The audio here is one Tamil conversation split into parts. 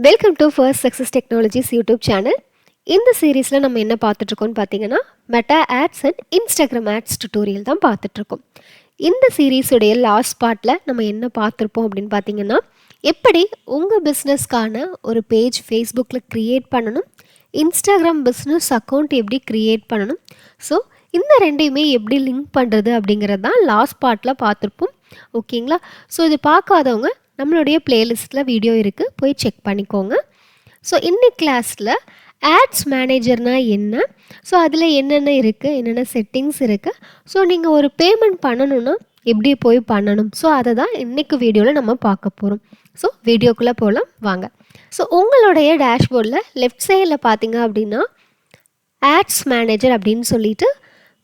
Welcome to First Success Technologies YouTube channel. இந்த சீரீஸில் நம்ம என்ன பார்த்துட்ருக்கோம்னு பார்த்தீங்கன்னா Meta ads and Instagram ads tutorial தான் பார்த்துட்ருக்கோம். இந்த சீரீஸுடைய லாஸ்ட் பார்ட்டில் நம்ம என்ன பார்த்துருப்போம் அப்படின்னு பார்த்தீங்கன்னா, எப்படி உங்கள் பிஸ்னஸ்க்கான ஒரு பேஜ் ஃபேஸ்புக்கில் க்ரியேட் பண்ணணும், இன்ஸ்டாகிராம் பிஸ்னஸ் அக்கௌண்ட் எப்படி க்ரியேட் பண்ணணும், ஸோ இந்த ரெண்டையுமே எப்படி லிங்க் பண்ணுறது அப்படிங்கிறது தான் லாஸ்ட் பார்ட்டில் பார்த்துருப்போம். ஓகேங்களா? ஸோ இது பார்க்காதவங்க நம்மளுடைய பிளேலிஸ்ட்டில் வீடியோ இருக்குது, போய் செக் பண்ணிக்கோங்க. ஸோ இன்னைக்கு கிளாஸில் ஆட்ஸ் மேனேஜர்னால் என்ன, ஸோ அதில் என்னென்ன இருக்குது, என்னென்ன செட்டிங்ஸ் இருக்குது, ஸோ நீங்கள் ஒரு பேமெண்ட் பண்ணணுன்னா எப்படி போய் பண்ணணும், ஸோ அதை தான் இன்றைக்கு வீடியோவில் நம்ம பார்க்க போகிறோம். ஸோ வீடியோக்குள்ளே போகலாம் வாங்க. ஸோ உங்களுடைய டேஷ்போர்டில் லெஃப்ட் சைடில் பார்த்தீங்க அப்படின்னா ஆட்ஸ் மேனேஜர் அப்படின்னு சொல்லிட்டு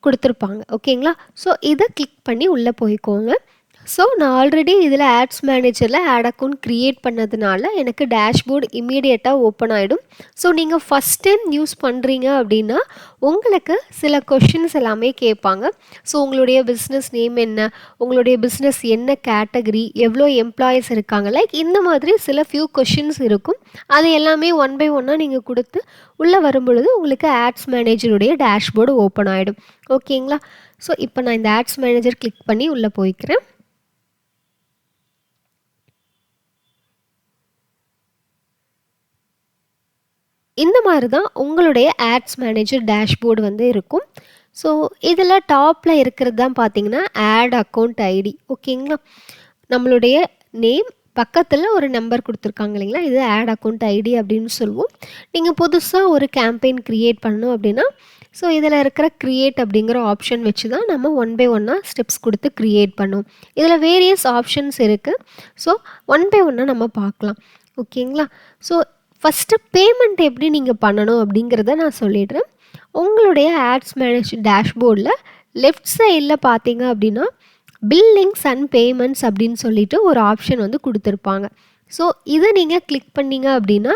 கொடுத்துருப்பாங்க. ஓகேங்களா? ஸோ இதை கிளிக் பண்ணி உள்ளே போய்க்கோங்க. ஸோ நான் ஆல்ரெடி இதில் ஆட்ஸ் மேனேஜரில் ஆட் அக்கௌண்ட் க்ரியேட் பண்ணதுனால எனக்கு டேஷ்போர்டு இமீடியட்டாக ஓப்பன் ஆகிடும். ஸோ நீங்கள் ஃபஸ்ட் டைம் யூஸ் பண்ணுறீங்க அப்படின்னா உங்களுக்கு சில கொஷின்ஸ் எல்லாமே கேட்பாங்க. ஸோ உங்களுடைய பிஸ்னஸ் நேம் என்ன, உங்களுடைய பிஸ்னஸ் என்ன கேட்டகரி, எவ்வளோ எம்ப்ளாயீஸ் இருக்காங்க, லைக் இந்த மாதிரி சில ஃபியூ கொஷின்ஸ் இருக்கும். அது எல்லாமே ஒன் பை ஒன்னாக நீங்கள் கொடுத்து உள்ளே வரும்பொழுது உங்களுக்கு ஆட்ஸ் மேனேஜருடைய டேஷ்போர்டு ஓப்பன் ஆகிடும். ஓகேங்களா? ஸோ இப்போ நான் இந்த ஆட்ஸ் மேனேஜர் கிளிக் பண்ணி உள்ளே போய்க்கிறேன். இந்த மாதிரி தான் உங்களுடைய ஆட்ஸ் மேனேஜர் டேஷ்போர்டு வந்து இருக்கும். ஸோ இதில் டாப்பில் இருக்கிறது தான் பார்த்தீங்கன்னா ஆட் அக்கௌண்ட் ஐடி. ஓகேங்களா? நம்மளுடைய நேம் பக்கத்தில் ஒரு நம்பர் கொடுத்துருக்காங்க இல்லைங்களா, இது ஆட் அக்கௌண்ட் ஐடி அப்படின்னு சொல்லுவோம். நீங்கள் புதுசாக ஒரு கேம்பெயின் க்ரியேட் பண்ணணும் அப்படின்னா ஸோ இதில் இருக்கிற க்ரியேட் அப்படிங்கிற ஆப்ஷன் வச்சு தான் நம்ம ஒன் பை ஒன்னாக ஸ்டெப்ஸ் கொடுத்து க்ரியேட் பண்ணுவோம். இதில் வேரியஸ் ஆப்ஷன்ஸ் இருக்குது. ஸோ ஒன் பை ஒன்னாக நம்ம பார்க்கலாம். ஓகேங்களா? ஸோ ஃபஸ்ட்டு பேமெண்ட் எப்படி நீங்கள் பண்ணணும் அப்படிங்கிறத நான் சொல்லிடுறேன். உங்களுடைய ஆட்ஸ் மேனேஜர் டேஷ்போர்டில் லெஃப்ட் சைடில் பார்த்தீங்க அப்படின்னா பில்லிங்ஸ் அண்ட் பேமெண்ட்ஸ் அப்படின்னு சொல்லிட்டு ஒரு ஆப்ஷன் வந்து கொடுத்துருப்பாங்க. ஸோ இதை நீங்கள் கிளிக் பண்ணிங்க அப்படின்னா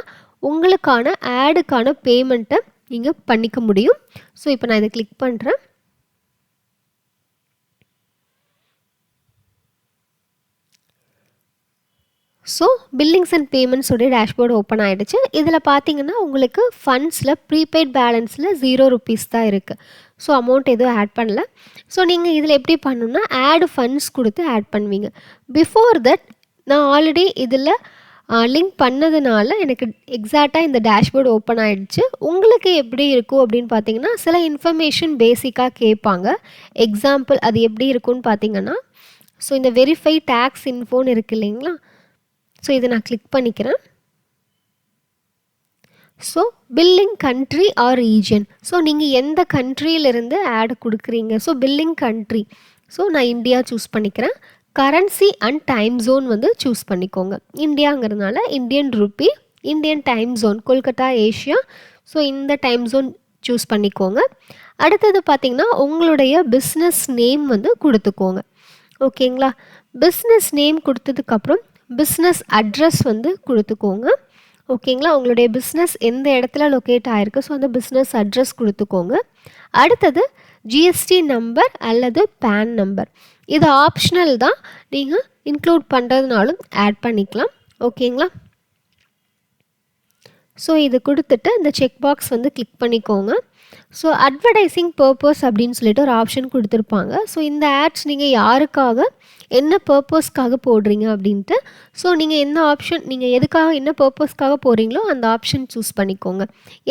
உங்களுக்கான ஆடுக்கான பேமெண்ட்டை நீங்கள் பண்ணிக்க முடியும். ஸோ இப்போ நான் இதை கிளிக் பண்ணுறேன். ஸோ பில்லிங்ஸ் அண்ட் பேமெண்ட்ஸோடைய டேஷ்போர்டு ஓப்பன் ஆகிடுச்சு. இதில் பார்த்தீங்கன்னா உங்களுக்கு ஃபண்ட்ஸில் ப்ரீபெய்ட் பேலன்ஸில் 0 rupees தான் இருக்குது. ஸோ அமௌண்ட் எதுவும் ஆட் பண்ணல. ஸோ நீங்கள் இதில் எப்படி பண்ணணுன்னா ஆட் ஃபண்ட்ஸ் கொடுத்து ஆட் பண்ணுவீங்க. பிஃபோர் தட் நான் ஆல்ரெடி இதில் லிங்க் பண்ணதுனால எனக்கு எக்ஸாக்டாக இந்த டேஷ்போர்டு ஓப்பன் ஆகிடுச்சு. உங்களுக்கு எப்படி இருக்கும் அப்படின்னு பார்த்தீங்கன்னா சில இன்ஃபர்மேஷன் பேசிக்காக கேட்பாங்க. எக்ஸாம்பிள் அது எப்படி இருக்குன்னு பார்த்தீங்கன்னா ஸோ இந்த வெரிஃபை டேக்ஸ் இன்ஃபோன்னு இருக்குது இல்லைங்களா, ஸோ இதை நான் கிளிக் பண்ணிக்கிறேன். So billing country or region, so நீங்கள் எந்த கண்ட்ரியிலிருந்து ஆட் கொடுக்குறீங்க, ஸோ பில்லிங் கண்ட்ரி, ஸோ நான் இந்தியா சூஸ் பண்ணிக்கிறேன். கரன்சி அண்ட் டைம் ஜோன் வந்து சூஸ் பண்ணிக்கோங்க. இந்தியாங்கிறதுனால Indian rupee, Indian time zone Kolkata Asia, so இந்த டைம் ஜோன் சூஸ் பண்ணிக்கோங்க. அடுத்தது பார்த்திங்கன்னா உங்களுடைய பிஸ்னஸ் நேம் வந்து கொடுத்துக்கோங்க. ஓகேங்களா? பிஸ்னஸ் நேம் கொடுத்ததுக்கப்புறம் பிஸ்னஸ் அட்ரஸ் வந்து கொடுத்துக்கோங்க. ஓகேங்களா? உங்களுடைய பிஸ்னஸ் எந்த இடத்துல லொக்கேட் ஆகிருக்கு, ஸோ அந்த பிஸ்னஸ் அட்ரஸ் கொடுத்துக்கோங்க. அடுத்தது ஜிஎஸ்டி நம்பர் அல்லது பேன் நம்பர், இது ஆப்ஷனல் தான், நீங்கள் இன்க்ளூட் பண்ணுறதுனாலும் ஆட் பண்ணிக்கலாம். ஓகேங்களா? ஸோ இது கொடுத்துட்டு இந்த செக் பாக்ஸ் வந்து கிளிக் பண்ணிக்கோங்க. ஸோ அட்வர்டைஸிங் பர்பஸ் அப்படின்னு சொல்லிட்டு ஒரு ஆப்ஷன் கொடுத்துருப்பாங்க. ஸோ இந்த ஆட்ஸ் நீங்கள் யாருக்காக என்ன பர்பஸ்க்காக போடுறீங்க அப்படின்ட்டு, ஸோ நீங்கள் என்ன ஆப்ஷன், நீங்கள் எதுக்காக என்ன பர்பஸ்க்காக போடுறீங்களோ அந்த ஆப்ஷன் சூஸ் பண்ணிக்கோங்க.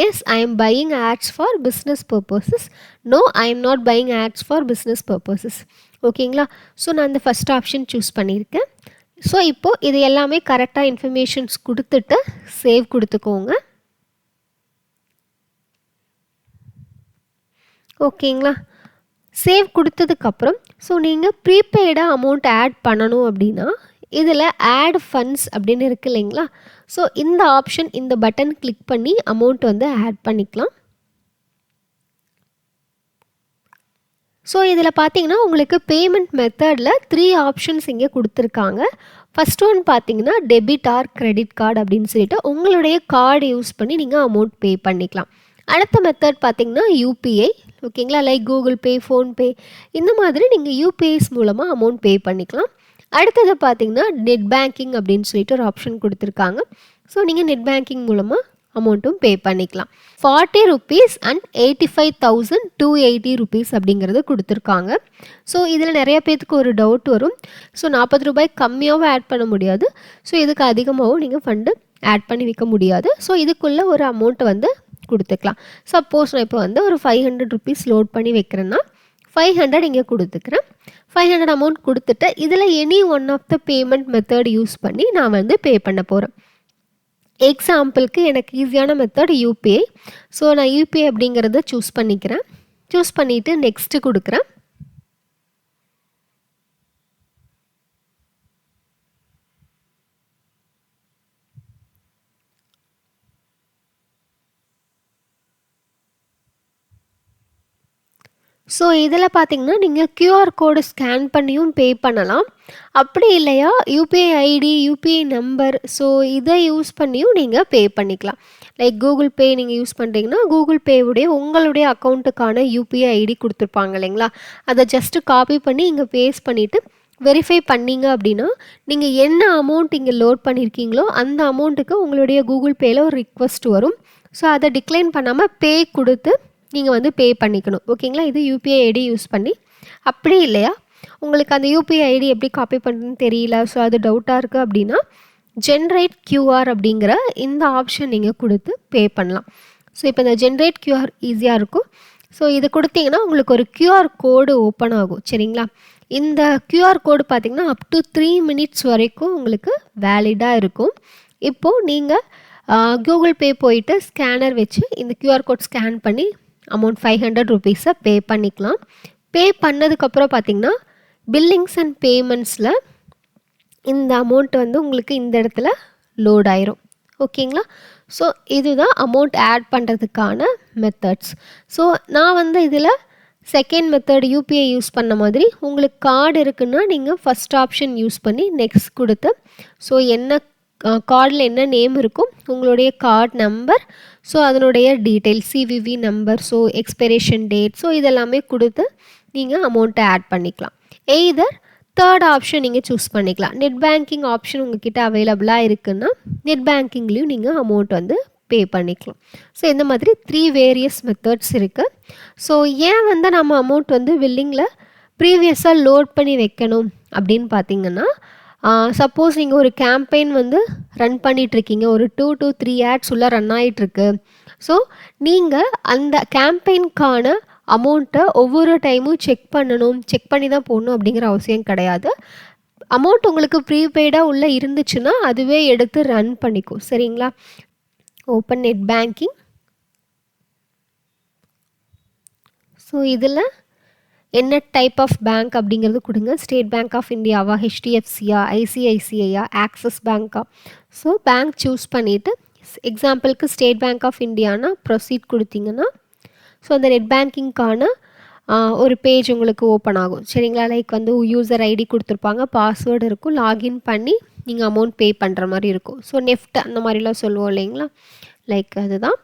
Yes, I am buying ads for business purposes, no I am not buying ads for business purposes. ஓகேங்களா? ஸோ நான் இந்த ஃபஸ்ட் ஆப்ஷன் சூஸ் பண்ணியிருக்கேன். ஸோ இப்போது இது எல்லாமே கரெக்டாக இன்ஃபர்மேஷன்ஸ் கொடுத்துட்டு சேவ் கொடுத்துக்கோங்க. ஓகேங்களா? சேவ் கொடுத்ததுக்கப்புறம் ஸோ நீங்கள் ப்ரீபெய்டாக அமௌண்ட் ஆட் பண்ணணும் அப்படின்னா இதில் ஆட் ஃபண்ட்ஸ் அப்படின்னு இருக்குது இல்லைங்களா, ஸோ இந்த ஆப்ஷன், இந்த பட்டன் கிளிக் பண்ணி அமௌண்ட் வந்து ஆட் பண்ணிக்கலாம். ஸோ இதில் பார்த்தீங்கன்னா உங்களுக்கு பேமெண்ட் மெத்தடில் 3 ஆப்ஷன்ஸ் இங்கே கொடுத்துருக்காங்க. ஃபஸ்ட் ஒன் பார்த்தீங்கன்னா டெபிட் ஆர் கிரெடிட் கார்டு அப்படின்னு சொல்லிட்டு உங்களுடைய கார்டு யூஸ் பண்ணி நீங்கள் அமௌண்ட் பே பண்ணிக்கலாம். அடுத்த மெத்தட் பார்த்தீங்கன்னா யூபிஐ. ஓகேங்களா? லைக் கூகுள் பே, ஃபோன்பே, இந்த மாதிரி நீங்கள் யூபிஐஸ் மூலமாக அமௌண்ட் பே பண்ணிக்கலாம். அடுத்தது பார்த்தீங்கன்னா நெட் பேங்கிங் அப்படின்னு சொல்லிட்டு ஒரு ஆப்ஷன் கொடுத்துருக்காங்க. ஸோ நீங்கள் நெட் பேங்கிங் மூலமாக அமௌண்ட்டும் பே பண்ணிக்கலாம். 40 rupees and 85,280 rupees அப்படிங்கிறது கொடுத்துருக்காங்க. ஸோ இதில் நிறைய பேத்துக்கு ஒரு டவுட் வரும். ஸோ 40 ரூபாய் கம்மியாகவும் ஆட் பண்ண முடியாது, ஸோ இதுக்கு அதிகமாகவும் நீங்கள் ஃபண்டு ஆட் பண்ணி வைக்க முடியாது. ஸோ இதுக்குள்ளே ஒரு அமௌண்ட்டை வந்து கொடுத்துக்கலாம். சப்போஸ் நான் இப்போ வந்து ஒரு 500 rupees லோட் பண்ணி வைக்கிறேன்னா 500 இங்கே கொடுத்துக்கிறேன். 500 அமௌண்ட் கொடுத்துட்டு இதில் any one of the payment method use பண்ணி நான் வந்து பே பண்ண போகிறேன். எக்ஸாம்பிளுக்கு எனக்கு ஈஸியான மெத்தட் யூபிஐ. ஸோ நான் யூபிஐ அப்படிங்கிறத சூஸ் பண்ணிக்கிறேன். சூஸ் பண்ணிவிட்டு நெக்ஸ்ட்டு கொடுக்குறேன். ஸோ இதில் பார்த்தீங்கன்னா நீங்கள் கியூஆர் கோடு ஸ்கேன் பண்ணியும் பே பண்ணலாம். அப்படி இல்லையா UPI ID, UPI number, so இதை யூஸ் பண்ணியும் நீங்கள் பே பண்ணிக்கலாம். லைக் கூகுள் பே நீங்கள் யூஸ் பண்ணுறீங்கன்னா கூகுள் பேவுடைய உங்களுடைய அக்கௌண்ட்டுக்கான யூபிஐ ஐடி கொடுத்துருப்பாங்க இல்லைங்களா, அதை ஜஸ்ட்டு காப்பி பண்ணி இங்கே பேஸ்ட் பண்ணிவிட்டு வெரிஃபை பண்ணிங்க அப்படின்னா நீங்கள் என்ன அமௌண்ட் இங்கே லோட் பண்ணியிருக்கீங்களோ அந்த அமௌண்ட்டுக்கு உங்களுடைய கூகுள் பேயில் ஒரு ரிக்வெஸ்ட் வரும். ஸோ அதை டிக்ளைன் பண்ணாமல் பே கொடுத்து நீங்கள் வந்து பே பண்ணிக்கணும். ஓகேங்களா, இது யூபிஐ ஐடி யூஸ் பண்ணி. அப்படி இல்லையா உங்களுக்கு அந்த யூபிஐ ஐடி எப்படி காப்பி பண்ணுறதுன்னு தெரியல, ஸோ அது டவுட்டாக இருக்குது அப்படின்னா ஜென்ரேட் கியூஆர் அப்படிங்கிற இந்த ஆப்ஷன் நீங்கள் கொடுத்து பே பண்ணலாம். ஸோ இப்போ இந்த ஜென்ரேட் கியூஆர் ஈஸியாக இருக்கும். ஸோ இது கொடுத்தீங்கன்னா உங்களுக்கு ஒரு கியூஆர் கோடு ஓப்பன் ஆகும். சரிங்களா, இந்த கியூஆர் கோடு பார்த்திங்கன்னா அப் டு 3 minutes வரைக்கும் உங்களுக்கு வேலிடாக இருக்கும். இப்போது நீங்கள் கூகுள் பே போயிட்டு ஸ்கேனர் வச்சு இந்த கியூஆர் கோட் ஸ்கேன் பண்ணி அமௌண்ட் 500 rupees பே பண்ணிக்கலாம். பே பண்ணதுக்கப்புறம் பார்த்திங்கன்னா பில்லிங்ஸ் அண்ட் பேமெண்ட்ஸில் இந்த அமௌண்ட் வந்து உங்களுக்கு இந்த இடத்துல லோட் ஆயிரும். ஓகேங்களா, ஸோ இதுதான் அமௌண்ட் ஆட் பண்ணுறதுக்கான மெத்தட்ஸ். ஸோ நான் வந்து இதில் செகண்ட் மெத்தட் யூபிஐ யூஸ் பண்ண மாதிரி உங்களுக்கு கார்டு இருக்குன்னா நீங்கள் ஃபஸ்ட் ஆப்ஷன் யூஸ் பண்ணி நெக்ஸ்ட் கொடுத்து, ஸோ என்ன கார்டில் என்ன நேம் இருக்கும், உங்களுடைய கார்டு நம்பர், ஸோ அதனுடைய detail CVV number, so expiration date, so இதெல்லாமே கொடுத்து நீங்கள் அமௌண்ட்டை ஆட் பண்ணிக்கலாம். எய்தர் தேர்ட் ஆப்ஷன் நீங்கள் சூஸ் பண்ணிக்கலாம். நெட் பேங்கிங் ஆப்ஷன் உங்ககிட்ட அவைலபிளாக இருக்குன்னா நெட் பேங்கிங்லேயும் நீங்கள் அமௌண்ட் வந்து பே பண்ணிக்கலாம். ஸோ இந்த மாதிரி 3 வேரியஸ் மெத்தட்ஸ் இருக்குது. ஸோ ஏன் வந்து நம்ம அமௌண்ட் வந்து பில்லிங்கில் ப்ரீவியஸாக லோட் பண்ணி வைக்கணும் அப்படின்னு பார்த்தீங்கன்னா, சப்போஸ் நீங்கள் ஒரு கேம்பெயின் வந்து ரன் பண்ணிகிட்ருக்கீங்க, ஒரு 2 to 3 ads உள்ள ரன் ஆகிட்டுருக்கு. ஸோ நீங்கள் அந்த கேம்பெயின்கான அமௌண்ட்டை ஒவ்வொரு டைமும் செக் பண்ணி தான் போடணும் அப்படிங்கிற அவசியம் கிடையாது. அமௌண்ட் உங்களுக்கு ப்ரீபெய்டாக உள்ளே இருந்துச்சுன்னா அதுவே எடுத்து ரன் பண்ணிக்கும். சரிங்களா, ஓப்பன் நெட் பேங்கிங். ஸோ இதில் என்ன டைப் ஆஃப் பேங்க் அப்படிங்கிறது கொடுங்க. ஸ்டேட் பேங்க் ஆஃப் இந்தியாவா, ஹெச்டிஎஃப்சியா, ஐசிஐசிஐயா, ஆக்சிஸ் பேங்க்கா. ஸோ பேங்க் சூஸ் பண்ணிவிட்டு எக்ஸாம்பிளுக்கு ஸ்டேட் பேங்க் ஆஃப் இந்தியானா ப்ரொசீட் கொடுத்தீங்கன்னா ஸோ அந்த நெட் பேங்கிங்க்கான ஒரு பேஜ் உங்களுக்கு ஓப்பன் ஆகும். சரிங்களா, லைக் வந்து யூசர் ஐடி கொடுத்துருப்பாங்க, பாஸ்வேர்டு இருக்கும், லாகின் பண்ணி நீங்கள் அமௌண்ட் பே பண்ணுற மாதிரி இருக்கும். ஸோ நெஃப்ட் அந்த மாதிரிலாம் சொல்லுவோம் இல்லைங்களா, லைக் அதுதான்.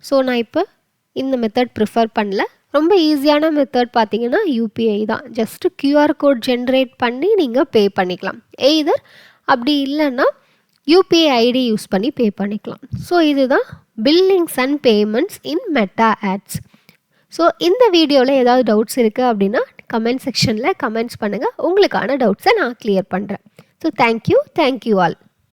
ஸோ நான் இப்போ இந்த மெத்தட் ப்ரிஃபர் பண்ணல. ரொம்ப ஈஸியான மெத்தட் பார்த்தீங்கன்னா யூபிஐ தான். ஜஸ்ட்டு கியூஆர் கோட் ஜென்ரேட் பண்ணி நீங்கள் பே பண்ணிக்கலாம். எய்தர் அப்படி இல்லைன்னா யூபிஐ ஐடி யூஸ் பண்ணி பே பண்ணிக்கலாம். ஸோ இதுதான் billings and payments in Meta ads. So இந்த வீடியோவில் ஏதாவது டவுட்ஸ் இருக்குது அப்படின்னா கமெண்ட் செக்ஷனில் கமெண்ட்ஸ் பண்ணுங்கள். உங்களுக்கான டவுட்ஸை நான் கிளியர் பண்ணுறேன். So thank you all.